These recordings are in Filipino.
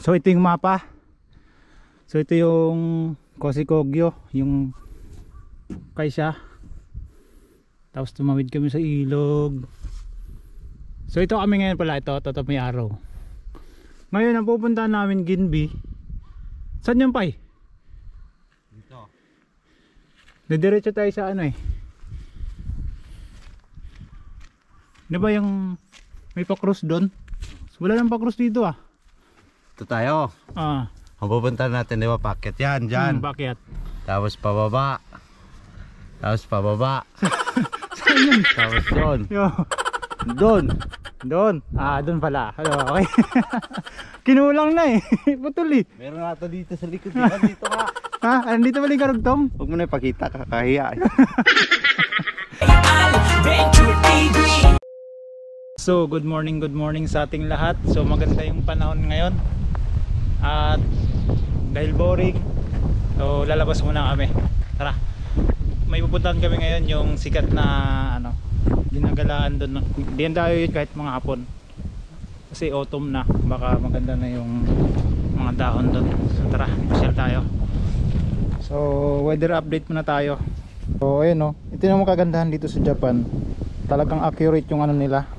So ito yung mapa. So ito yung Kosikogyo, yung Kaisha. Tapos tumawid kami sa ilog. So ito kami ngayon pala, ito may araw. Ngayon ang pupuntahan namin Ginbi. Saan yung pay? Dito. Didiretso tayo sa ano eh. Di ba yung may pa-cruise doon? Wala nang pa-cruise dito ah. Ito tayo. Ang pupuntahan natin, di ba, packet yan, dyan. Bakit? Tapos pababa. Tapos pababa. Saan yun? Tapos yun. Yo. Doon. Doon. Doon pala. Okay. Kinulang na eh. Putol eh. Meron nga ito dito sa likod. Dito nga. Andito pala yung karugtong? Huwag mo na ipakita, kakahiya. So good morning sa ating lahat. So maganda yung panahon ngayon. At dahil boring, so lalabas muna kami. Tara. May pupuntahan kami ngayon yung sikat na ano, ginagalaan doon. Diyan tayo yun kahit mga hapon. Kasi autumn na, baka maganda na yung mga dahon doon. So tara, pasyal tayo. So weather update muna tayo. So ayun no, ito yung kagandahan dito sa Japan. Talagang accurate yung ano nila.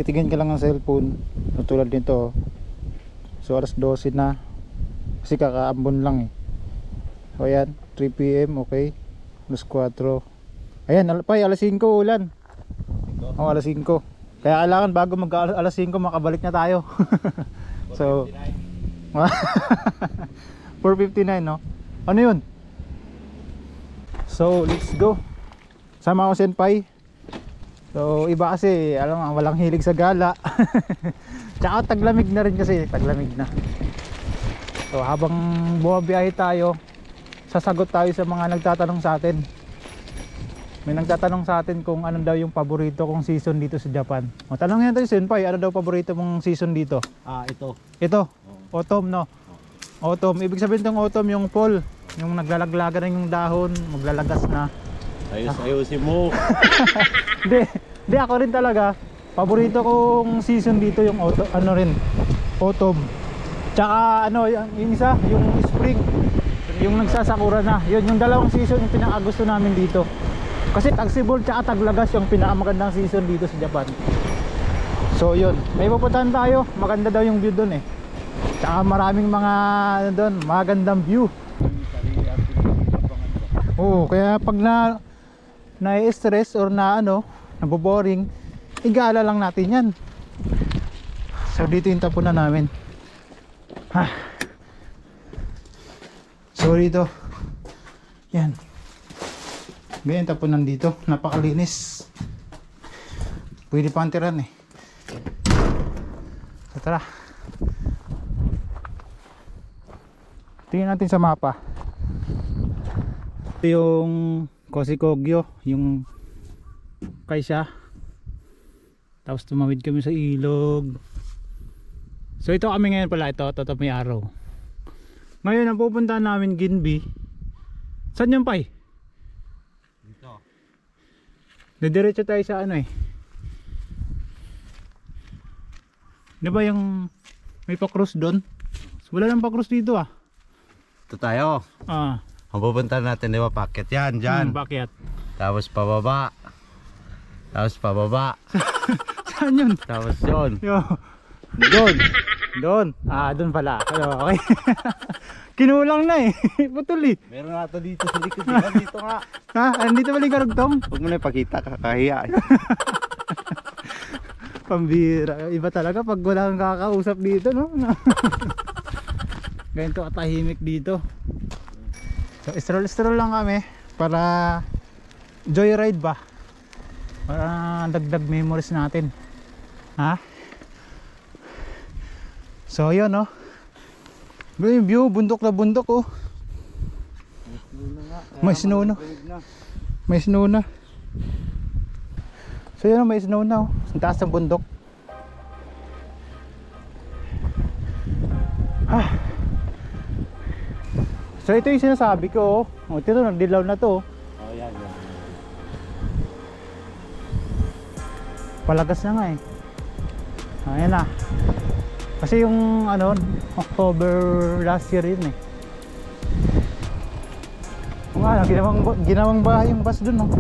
Titignan ka lang ng cellphone, tulad nito. So alas 12 na, kasi kakaambon lang eh. So ayan, 3 PM, okay. Alas 4. Ayan, alas 5 ulan. Alas 5. Kaya kailangan bago mag alas 5 makabalik na tayo. So 4:59 no? Ano yun? So let's go. Sama ko senpai. So iba kasi, alam mo, walang hilig sa gala. Tsaka taglamig na rin kasi, taglamig na. So habang bumabiyahe tayo, sasagot tayo sa mga nagtatanong sa atin. May nagtatanong sa atin kung ano daw yung paborito kong season dito sa Japan. O tanongin natin si Senpai, ano daw paborito mong season dito? Ito. Ito, autumn no? Autumn, ibig sabihin ng autumn yung fall. Yung naglalaglagan na yung dahon, maglalagas na. Ayos-ayusin mo. Hindi ako rin talaga. Paborito kong season dito yung autumn, ano rin, autumn. Tsaka ano, yung isa, yung spring. Yung nagsasakura na. Yun, yung dalawang season yung pinakagusto namin dito. Kasi tagsibol tsaka taglagas yung pinakamagandang season dito sa Japan. So yun, may pupuntahan tayo. Maganda daw yung view doon eh. Tsaka maraming mga ano doon, magandang view. Oo, kaya pag na-stress or na ano, naboboring, igala lang natin yan. So dito yung tapunan namin. So dito, yan, ganyan tapunan dito, napakalinis. Pwede pa antiran eh. So tara, tingnan natin sa mapa. Ito yung Kosikogyo, yung Kaisha. Tapos tumawid kami sa ilog. So ito kami ngayon pala, ito may araw. Ngayon ang pupuntahan namin Ginbi. Saan yung pay? Dito. Didiretso tayo sa ano eh. Di ba yung may pa-cruise doon? Wala nang pa-cruise dito ah. Ito tayo. Ang pupuntahan natin, di ba, packet yan, dyan. Bakit? Tapos pababa. Tapos pababa. Saan yun? Tapos yun. Yo. Doon. Doon. Doon pala. Okay. Kinulang na eh. Putol eh. Meron nga ito dito sa likod. Dito nga. Andito pala yung karugtong? Huwag mo na ipakita, kakahiya. Pambira. Iba talaga pag wala kang kakausap dito, no? Ganito katahimik dito. So stroll lang kami para joyride ba? Para dagdag memories natin. So yun no. Yung view, bundok na bundok oh. May snow na. May snow na. So yun, may snow na oh. Ang taas ng bundok. So ito yung sinasabi ko oh. Ito nagdilaw na to. Yan. Palagas na nga eh. Ayan na. Kasi yung ano, October last year yun eh. Ano, ginawang bahay yung bus dun, no?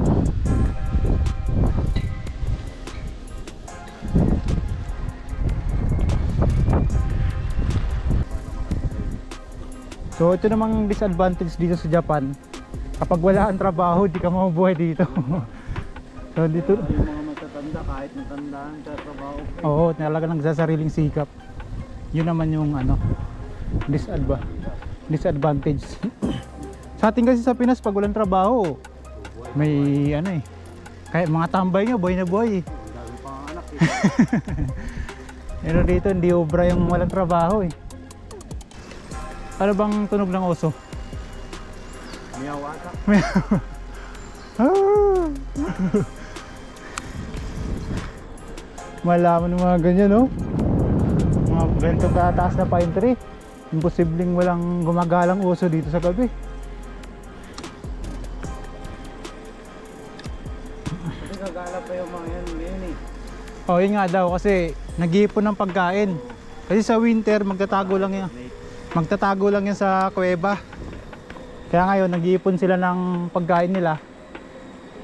So ito namang disadvantage dito sa Japan. Kapag wala ang trabaho, di ka mabubuhay dito. So dito Yung mga matatanda, kahit matandaan sa trabaho. oo, talaga nagsasariling sikap. Yun naman yung ano, disadvantage. Sa atin kasi sa Pinas, pag walang trabaho, may ano eh, kaya mga tambay nga, buhay na buhay eh. Dami pang anak eh. Pero dito hindi obra yung walang trabaho eh. Ano bang tunog ng oso? Miyawata. Malaman ng mga ganyan, no? Mga ganitong kataas na pine tree. Imposibleng walang gumagalang oso dito sa gabi. Kasi gagala pa yung mga yan ngayon eh. Oh, yun nga daw kasi nag-iipon ng pagkain. Kasi sa winter magtatago lang yan. Magtatago lang yan sa kuweba. Kaya ngayon nag-iipon sila ng pagkain nila.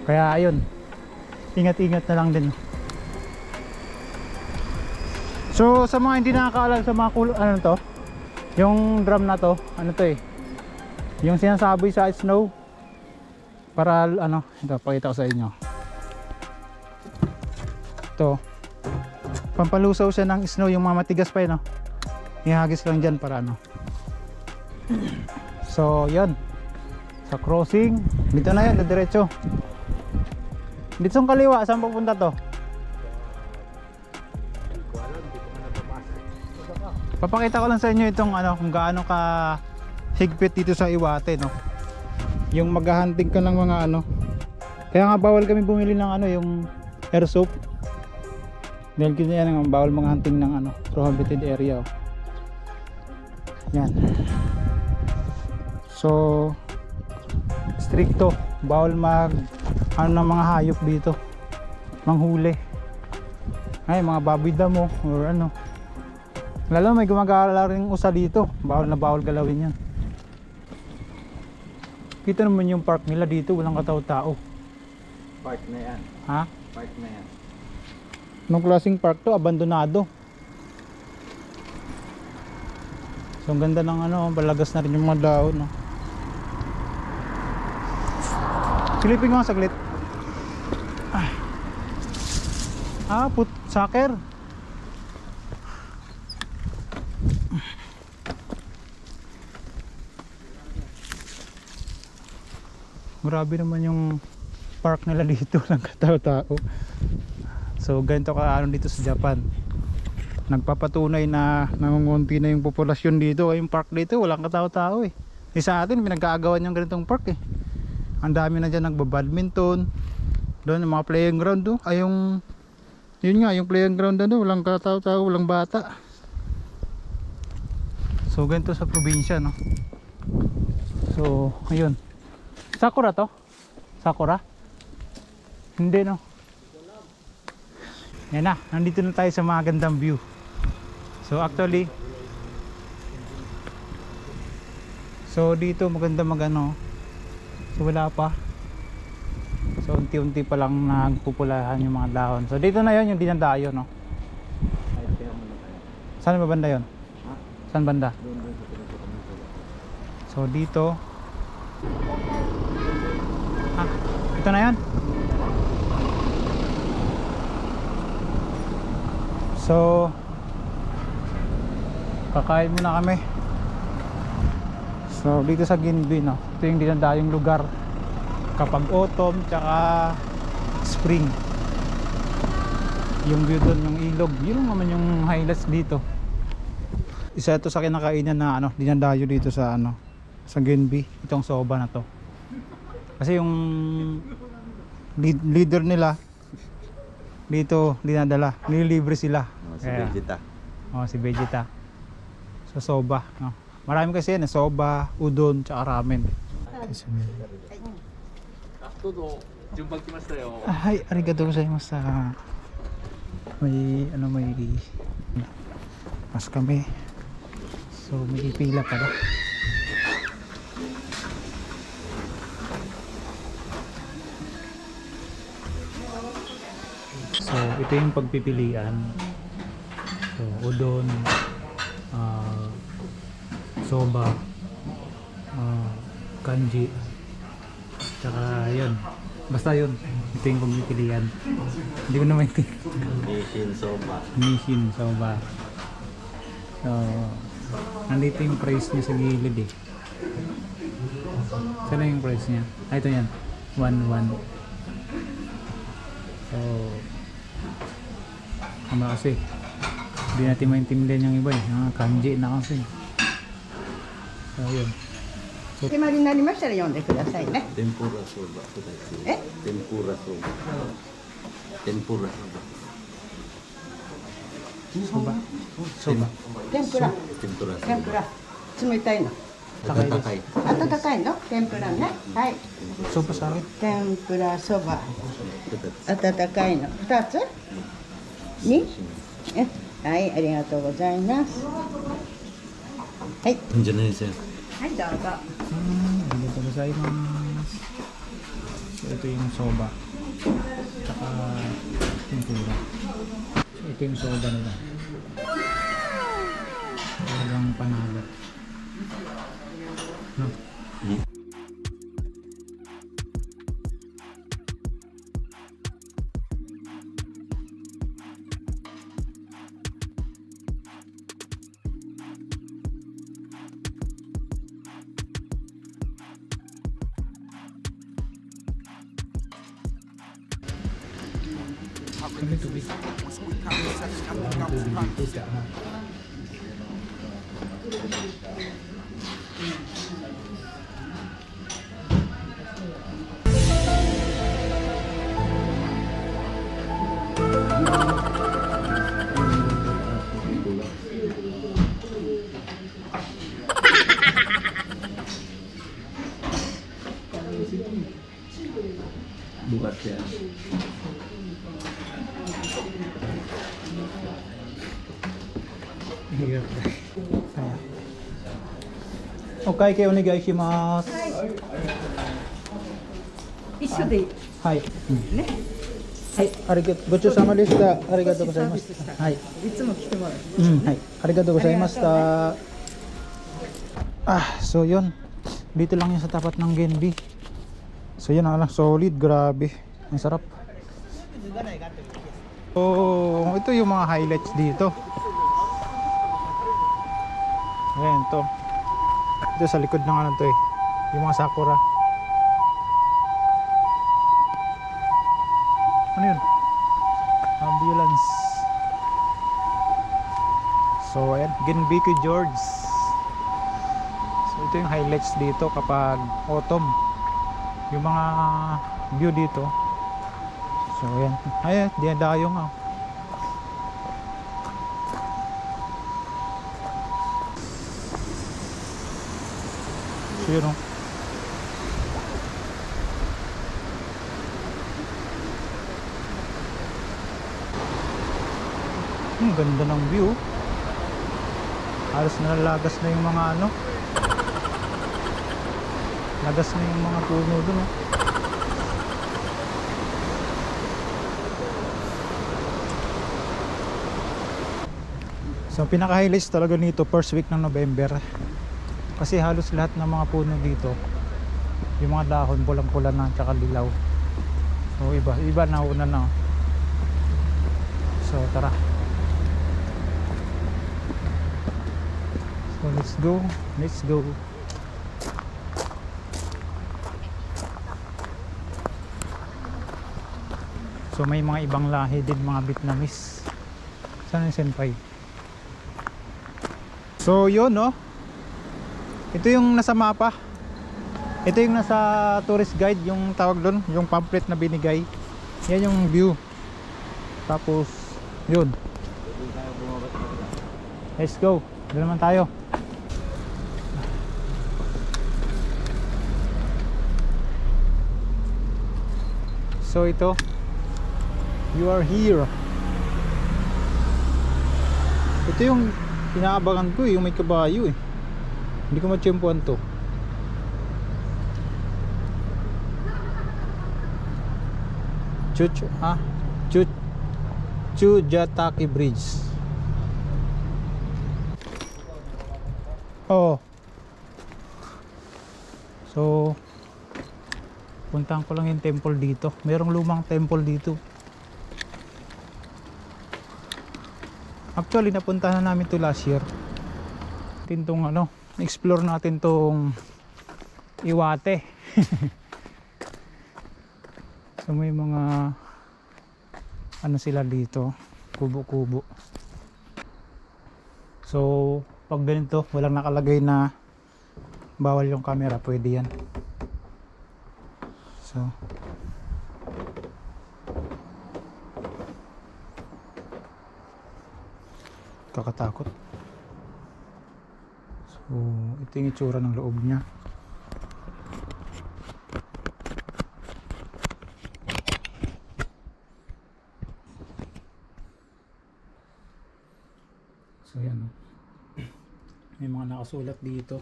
Kaya ayun, ingat-ingat na lang din. So sa mga hindi nakakaalam sa mga ano to, yung drum na to, ano to eh, yung sinasaboy sa snow. Para ano, ito pakita ko sa inyo. Ito, pampalusaw siya ng snow, yung mga matigas pa yun, no? Ihagis lang dyan para ano. So yan, sa crossing dito na yan, diretso. Dito sa kaliwa, saan pupunta to? Papakita ko lang sa inyo itong ano, kung gaano ka higpit dito sa Iwate, no? Yung maghahunting ka ng mga ano. Kaya nga bawal kami bumili ng ano, yung airsoft. Dahil kanya yan, bawal mga hunting ng ano, prohibited area, oh. Yan. So stricto, bawal mag ano ng mga hayop dito, manghuli ay mga baboy damo or ano, lalo may gumagala rin usa dito, bawal na bawal galawin yan. Kita naman yung park nila dito, walang katao-tao. Park na yan. Ha? Park na yan. Anong klaseng park to? Abandonado. So ang ganda ng ano, balagas na rin yung mga daon, no? Silipin ko nga saglit. Soccer. Grabe naman yung park nila dito, lang katao-tao. So ganito ka ano dito sa Japan. Nagpapatunay na nangungunti na yung populasyon dito. Yung park dito walang katao-tao eh. Sa atin pinagkaagawan yung ganitong park eh. Ang dami na dyan nagbabadminton. Doon yung mga playing ground doon. Ay yung yun nga, yung playing ground doon, walang katao-tao, walang bata. So ganito sa probinsya, no? So ayun. Sakura to? Sakura? Hindi, no? Yan na, nandito na tayo sa magandang view. So actually, so dito maganda magano. So wala pa. So unti-unti pa lang nagpupulahan yung mga dahon. So dito na yon yung dinadayo, no? Saan ba banda yon? Saan banda? So dito. Ito na yan. So kakain muna kami. So dito sa Ginbi, no? Ito yung dinadayong lugar kapag autumn tsaka spring. Yung view doon, yung ilog, yun naman yung highlights dito. Isa ito sa kinakainan na ano, dinadayo dito sa ano, sa Ginbi, itong soba na to. Kasi yung leader nila dito dinadala, nililibre sila. Si Vegeta. Oh, si Vegeta. So soba, no? Marami kasi yan, soba, udon, tsaka ramen. Ay, arigatou gozaimasu. May ano, may Pas kami. So may pila pala. So ito yung pagpipilian. So udon, soba, kanji, tsaka yun. Basta yun. Ito yung pagpipilian. Hindi ko na maintindihan. Nishin soba. Nishin soba. So nandito yung price niya sa gilid eh. Saan yung price niya? Ito yan. 1-1. So ano kasi hindi natin maintindihan yung iba eh. Kanji na kasi. So yun. お決まりになりましたら読んでくださいね。 Tempura soba. Tempura soba. Tempura soba. Soba. Soba. 天ぷら、 Tempura 天 soba. ぷら、冷たいの。 Tatakay. 温かいの、天ぷらね。はい。 Soba sa akin. 天ぷらそば、温かいの2つに、はい、ありがとうございます。はい、 Indonesia. はい、どうぞ。Dito gozaimasu. So ito yung soba. Tsaka tempura. So ito yung soba nila. Talagang panalo. No? Kami tubig. Tubig dito. Buat ya. Hirap. Okay, kayo onegaishimasu. 一緒でいい。はい。ね。はい、ありがとうごちそうさまでした。ありがとうございましごちそうさまでしたた。はい。いつも来てもらう。はい。ありがとうございました。So yun. Dito lang yun sa tapat ng Genbi. So yun lang, solid, grabe. Ang sarap. So, ito yung mga highlights dito. Ayan to. Ito sa likod ng ano to eh. Yung mga sakura. Ano yun? Ambulance. So ayan, Genbiki George. So ito yung highlights dito kapag autumn. Yung mga view dito. So ayan. Ay, dinadayo nga. So yun o. Ang ganda ng view. Halos nalalagas na yung mga ano. Lagas na yung mga puno dun oh. So pinaka-highlights talaga nito first week ng November. Kasi halos lahat ng mga puno dito, yung mga dahon pulang-pula na tsaka dilaw. So iba na una na. So tara. So let's go. Let's go. So may mga ibang lahi din, mga Vietnamese. Saan yung senpai? So yun no. Ito yung nasa mapa. Ito yung nasa tourist guide, yung tawag doon, yung pamphlet na binigay. Yan yung view. Tapos yun. Let's go. Doon naman tayo. So ito, you are here. Ito yung Inaabangan ko yung may kabayo eh. Hindi ko matsyempuan to. Chujataki Bridge. Oh. So puntahan ko lang yung temple dito. Merong lumang temple dito. Actually napuntahan na namin to last year. Tintong ano, explore natin tong Iwate. So may mga ano sila dito, kubo-kubo. So pag ganito walang nakalagay na bawal yung camera, pwede yan. So kakatakot. So ito yung itsura ng loob niya. So yan, may mga nakasulat dito.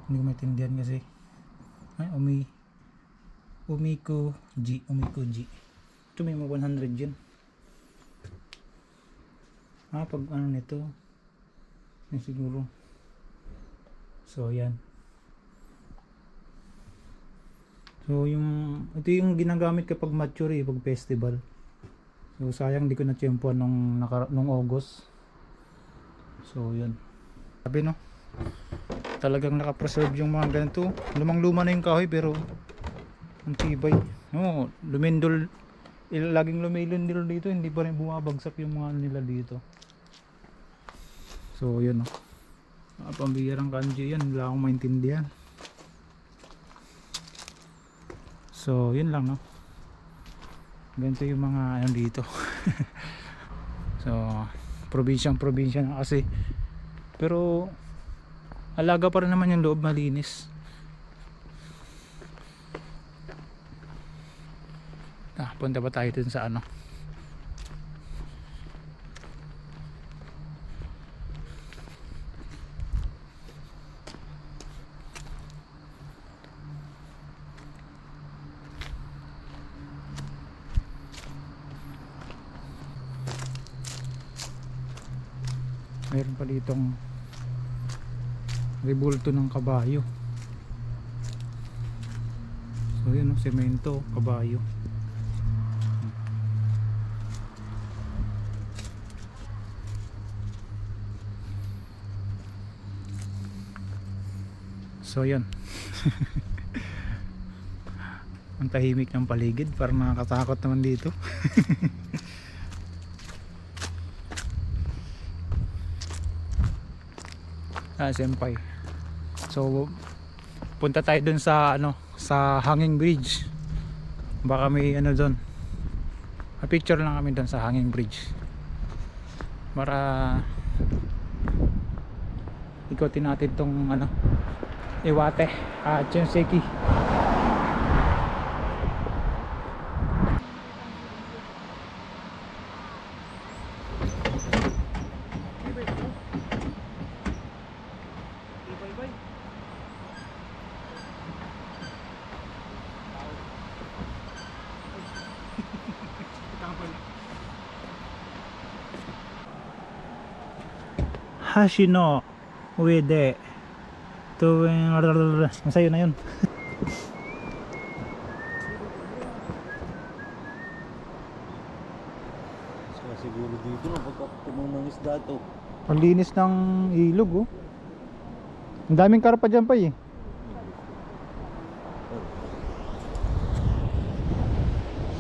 Hindi ko maintindihan kasi. Ay, Umiko G. Ito may mga 100 yun. Pag ano nito, yan siguro. So yan. So ito yung ginagamit kapag mature pag festival. So sayang di ko na tiyempuan nung August. So yun. Sabi no, talagang nakapreserve yung mga ganito. Lumang-luma na yung kahoy pero ang tibay. No, lumindol, laging lumilindol dito, hindi pa rin bumabagsak yung mga nila dito. So yun no. Pambihirang kanji yan, wala akong maintindihan. So yun lang no. Ganito yung mga ano dito. So probinsya na kasi, pero alaga pa rin naman yung loob, malinis. Punta ba tayo dun sa ano? Meron pa ditong rebulto ng kabayo. So yun, semento, kabayo. So yun. Ang tahimik ng paligid, parang nakakatakot naman dito. Senpai. So punta tayo dun sa ano, sa hanging bridge. Baka may ano doon. Picture lang kami dun sa hanging bridge. Para ikotin natin tong ano, Iwate at Shinseki. Hashino Uede tuwing masayo na yun. So siguro dito no, pagka tumang isda to. Ang linis ng ilog oh. Ang daming karpa dyan pa eh.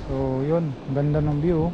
So yun, ganda ng view oh.